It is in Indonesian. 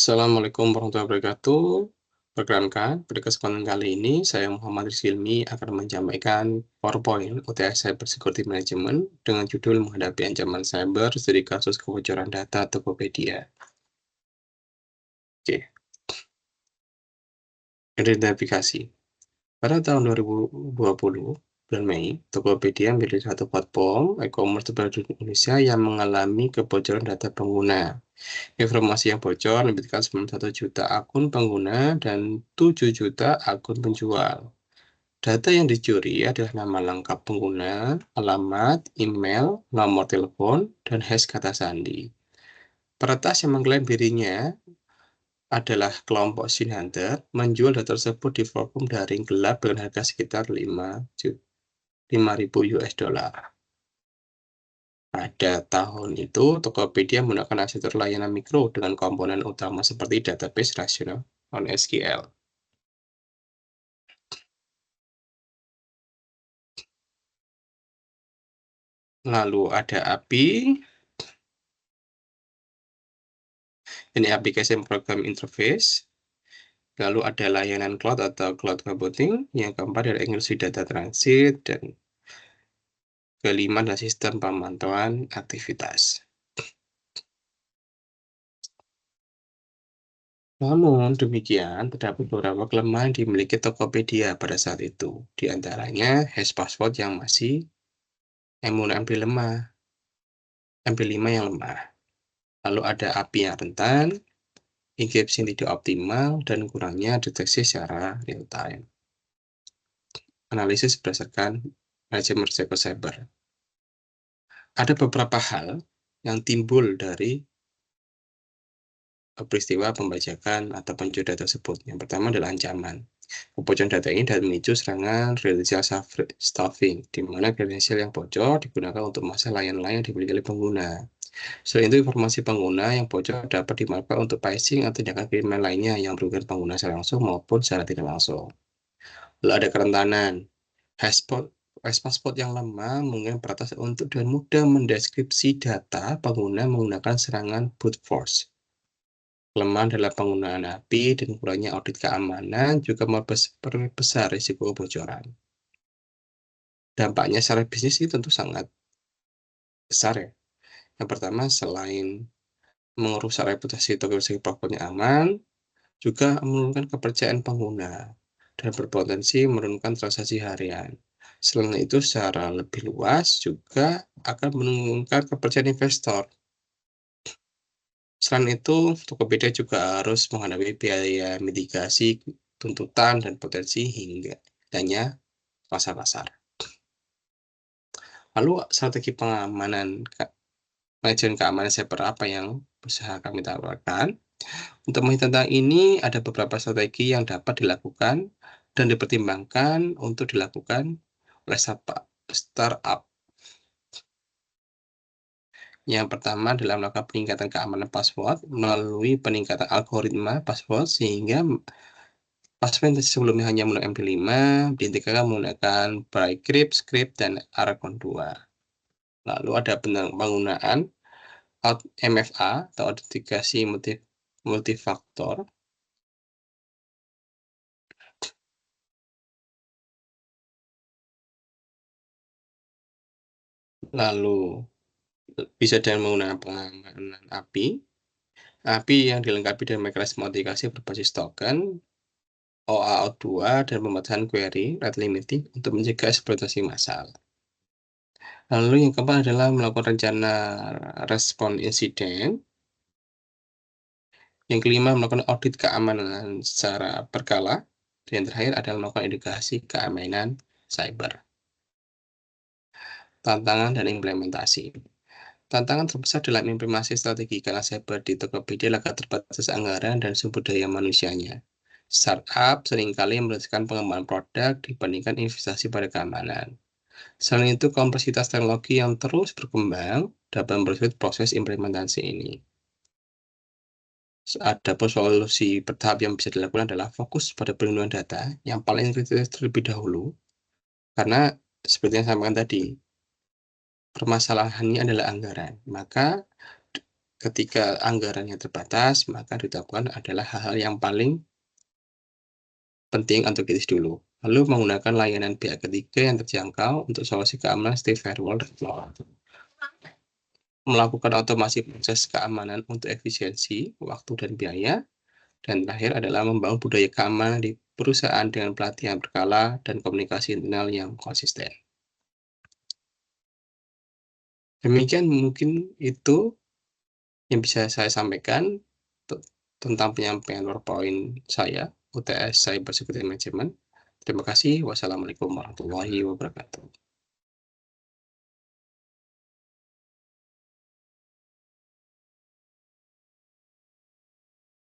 Assalamualaikum warahmatullahi wabarakatuh. Perkenalkan, pada kesempatan kali ini saya Muhammad Rizilmi akan menyampaikan PowerPoint UTS Cyber Security Management dengan judul menghadapi ancaman cyber studi kasus kebocoran data Tokopedia. Oke, identifikasi. Pada tahun 2020, bulan Mei, Tokopedia menjadi satu platform e-commerce terbesar di Indonesia yang mengalami kebocoran data pengguna. Informasi yang bocor menyebutkan 91 juta akun pengguna dan 7 juta akun penjual. Data yang dicuri adalah nama lengkap pengguna, alamat, email, nomor telepon, dan hash kata sandi. Peretas yang mengklaim dirinya adalah kelompok Sin Hunter menjual data tersebut di forum daring gelap dengan harga sekitar 5.000 US dollar. Pada tahun itu, Tokopedia menggunakan arsitektur layanan mikro dengan komponen utama seperti database relational on SQL. Lalu ada API, ini application program interface. Lalu ada layanan cloud atau cloud computing. Yang keempat adalah inklusi data transit. Dan kelima adalah sistem pemantauan aktivitas. Namun demikian, terdapat beberapa kelemahan yang dimiliki Tokopedia pada saat itu. Di antaranya hash password yang masih MP5 yang lemah. Lalu ada API yang rentan, enkripsi yang tidak optimal, dan kurangnya deteksi secara real time. Analisis berdasarkan manajemen risiko cyber. Ada beberapa hal yang timbul dari peristiwa pembajakan atau pencurian tersebut. Yang pertama adalah ancaman. Kebocoran data ini dapat memicu serangan credential stuffing, di mana kredensial yang bocor digunakan untuk masa layan-layan yang dimiliki oleh pengguna. Selain itu, informasi pengguna yang bocor dapat dimanfaatkan untuk phishing atau tindakan kriminal lainnya yang merugikan pengguna secara langsung maupun secara tidak langsung. Lalu ada kerentanan. Hash password yang lemah mungkin peretas untuk dengan mudah mendeskripsi data pengguna menggunakan serangan brute force. Kelemahan dalam penggunaan API dan kurangnya audit keamanan juga memperbesar risiko kebocoran. Dampaknya secara bisnis itu tentu sangat besar ya. Yang pertama, selain merusak reputasi Tokopedia sebagai platform yang aman, juga menurunkan kepercayaan pengguna dan berpotensi menurunkan transaksi harian. Selain itu, secara lebih luas juga akan menurunkan kepercayaan investor. Selain itu, Tokopedia juga harus menghadapi biaya mitigasi, tuntutan, dan potensi hingga adanya pasar-pasar. Lalu, strategi pengamanan manajemen keamanan cyber apa yang bisa kami tawarkan? Untuk mengetahui tentang ini, ada beberapa strategi yang dapat dilakukan dan dipertimbangkan untuk dilakukan oleh startup. Yang pertama adalah melakukan peningkatan keamanan password melalui peningkatan algoritma password sehingga password yang sebelumnya hanya menggunakan MP5 diintegrasikan menggunakan Brycrypt, Script, dan Aragon 2. Lalu ada penggunaan MFA atau autentikasi multifaktor. Lalu bisa dengan menggunakan pengamanan API. API yang dilengkapi dengan mekanisme autentikasi berbasis token, OAuth 2, dan pembatasan query rate limiting untuk mencegah eksploitasi massal. Lalu yang keempat adalah melakukan rencana respon insiden. Yang kelima, melakukan audit keamanan secara berkala. Dan yang terakhir adalah melakukan edukasi keamanan cyber. Tantangan dan implementasi. Tantangan terbesar dalam implementasi strategi keamanan cyber di Tokopedia adalah keterbatasan anggaran dan sumber daya manusianya. Startup seringkali membutuhkan pengembangan produk dibandingkan investasi pada keamanan. Selain itu, kompleksitas teknologi yang terus berkembang dapat mempersulit proses implementasi ini. Ada solusi bertahap yang bisa dilakukan adalah fokus pada perlindungan data yang paling kritis terlebih dahulu. Karena seperti yang saya sampaikan tadi, permasalahannya adalah anggaran. Maka Ketika anggarannya terbatas, maka ditetapkan adalah hal-hal yang paling penting untuk kritis dulu. Lalu menggunakan layanan pihak ketiga yang terjangkau untuk solusi keamanan seperti firewall dan cloud. Melakukan otomasi proses keamanan untuk efisiensi, waktu, dan biaya. Dan terakhir adalah membangun budaya keamanan di perusahaan dengan pelatihan berkala dan komunikasi internal yang konsisten. Demikian mungkin itu yang bisa saya sampaikan tentang penyampaian PowerPoint saya, UTS Cyber Security Management. Terima kasih. Wassalamualaikum warahmatullahi wabarakatuh.